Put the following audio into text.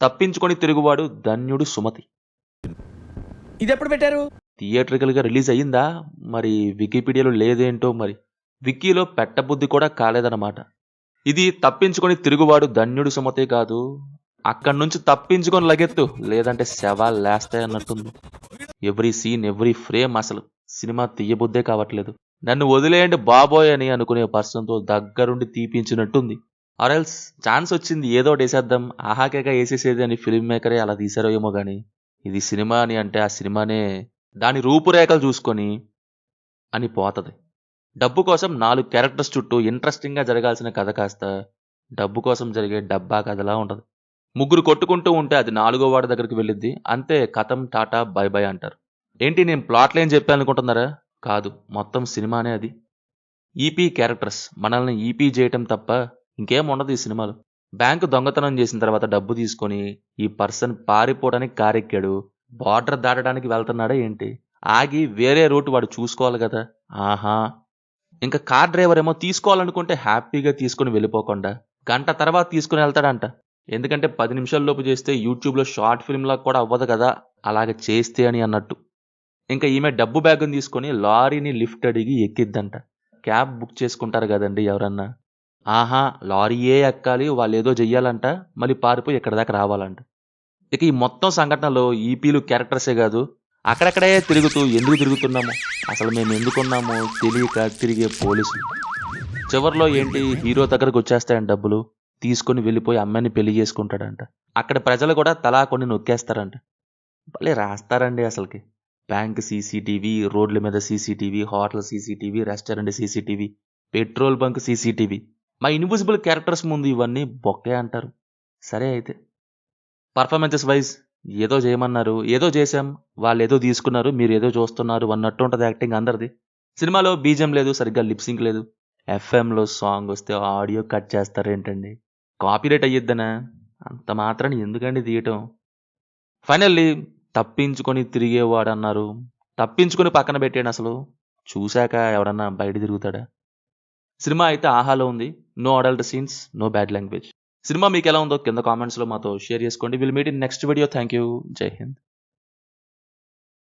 తప్పించుకొని తిరుగువాడు ధన్యుడు సుమతి. ఇది ఎప్పుడు పెట్టారు? థియేట్రికల్గా రిలీజ్ అయ్యిందా మరి, వికీపీడియాలో లేదేంటో మరి, వికీలో పెట్టబుద్ధి కూడా కాలేదన్నమాట. ఇది తప్పించుకొని తిరుగువాడు ధన్యుడు సుమతే కాదు, అక్కడి నుంచి తప్పించుకొని లగెత్తు లేదంటే శవాలు లేస్తాయి అన్నట్టుంది. ఎవ్రీ సీన్ ఎవ్రీ ఫ్రేమ్ అసలు సినిమా తీయబుద్దే కావట్లేదు. నన్ను వదిలేయండి బాబోయ్ అని అనుకునే పర్సన్తో దగ్గరుండి తీపించినట్టుంది. ఆర్ఎల్స్ ఛాన్స్ వచ్చింది ఏదో ఒకటి వేసేద్దాం, ఆహాకేగా వేసేసేది అని ఫిల్మ్ మేకరే అలా తీసారో ఏమో కానీ, ఇది సినిమా అని అంటే ఆ సినిమానే దాని రూపురేఖలు చూసుకొని అని పోతుంది. డబ్బు కోసం 4 క్యారెక్టర్స్ చుట్టూ ఇంట్రెస్టింగ్గా జరగాల్సిన కథ కాస్త డబ్బు కోసం జరిగే డబ్బా కథలా ఉంటుంది. ముగ్గురు కొట్టుకుంటూ ఉంటే అది 4వ వాడి దగ్గరికి వెళ్ళిద్ది, అంతే కథం టాటా బై బై అంటారు. ఏంటి నేను ప్లాట్ లైన్ చెప్పాను అనుకుంటున్నారా? కాదు, మొత్తం సినిమానే అది. ఈపీ క్యారెక్టర్స్ మనల్ని ఈపీ చేయటం తప్ప ఇంకేం ఉండదు ఈ సినిమాలో. బ్యాంకు దొంగతనం చేసిన తర్వాత డబ్బు తీసుకొని ఈ పర్సన్ పారిపోవడానికి కారెక్కాడు, బార్డర్ దాటడానికి వెళ్తున్నాడా ఏంటి, ఆగి వేరే రూట్ వాడు చూసుకోవాలి కదా. ఆహా, ఇంకా కార్ డ్రైవర్ ఏమో తీసుకోవాలనుకుంటే హ్యాపీగా తీసుకుని వెళ్ళిపోకుండా గంట తర్వాత తీసుకుని వెళ్తాడంట. ఎందుకంటే 10 నిమిషాల్లోపు చేస్తే యూట్యూబ్లో షార్ట్ ఫిల్మ్లా కూడా అవ్వదు కదా అలాగే చేస్తే అని అన్నట్టు. ఇంకా ఈమె డబ్బు బ్యాగ్ని తీసుకొని లారీని లిఫ్ట్ అడిగి ఎక్కిద్దంట. క్యాబ్ బుక్ చేసుకుంటారు కదండి ఎవరన్నా, ఆహా లారీయే ఎక్కాలి, వాళ్ళు ఏదో చెయ్యాలంట, మళ్ళీ పారిపోయి ఎక్కడి దాకా రావాలంట. ఇక ఈ మొత్తం సంఘటనలో ఈపీలు క్యారెక్టర్సే కాదు, అక్కడక్కడే తిరుగుతూ ఎందుకు తిరుగుతున్నాము, అసలు మేము ఎందుకున్నామో తెలియక తిరిగే పోలీసులు. చివర్లో ఏంటి హీరో దగ్గరకు వచ్చేస్తాయంట డబ్బులు, తీసుకొని వెళ్ళిపోయి అమ్మాయిని పెళ్లి చేసుకుంటాడంట. అక్కడ ప్రజలు కూడా తలా కొన్ని నొక్కేస్తారంట. భలే రాస్తారండి అసలుకి. బ్యాంక్ సీసీటీవీ, రోడ్ల మీద CCTV, hotel CCTV, restaurant CCTV, petrol bunk CCTV. మా ఇన్విజిబుల్ క్యారెక్టర్స్ ముందు ఇవన్నీ బొక్కే అంటారు. సరే అయితే పర్ఫార్మెన్సెస్ వైజ్ ఏదో చేయమన్నారు, ఏదో చేశాం, వాళ్ళు ఏదో తీసుకున్నారు, మీరు ఏదో చూస్తున్నారు అన్నట్టు ఉంటుంది యాక్టింగ్ అందరిది. సినిమాలో బీజం లేదు, సరిగ్గా లిప్సింక్ లేదు. ఎఫ్ఎంలో సాంగ్ వస్తే ఆడియో కట్ చేస్తారేంటండి, కాపీరైట్ అయ్యిద్దనా? అంత మాత్రాన్ని ఎందుకండి తీయటం? ఫైనల్లీ తప్పించుకొని తిరిగేవాడు అన్నారు, తప్పించుకొని పక్కన పెట్టాడు. అసలు చూశాక ఎవడన్నా బయట తిరుగుతాడా? సినిమా అయితే ఆహాలో ఉంది. No adult scenes, no bad language. సినిమా మీకు ఎలా ఉందో కింద కామెంట్స్లో మాతో షేర్ చేసుకోండి. Will meet in next video. Thank you. Jai Hind.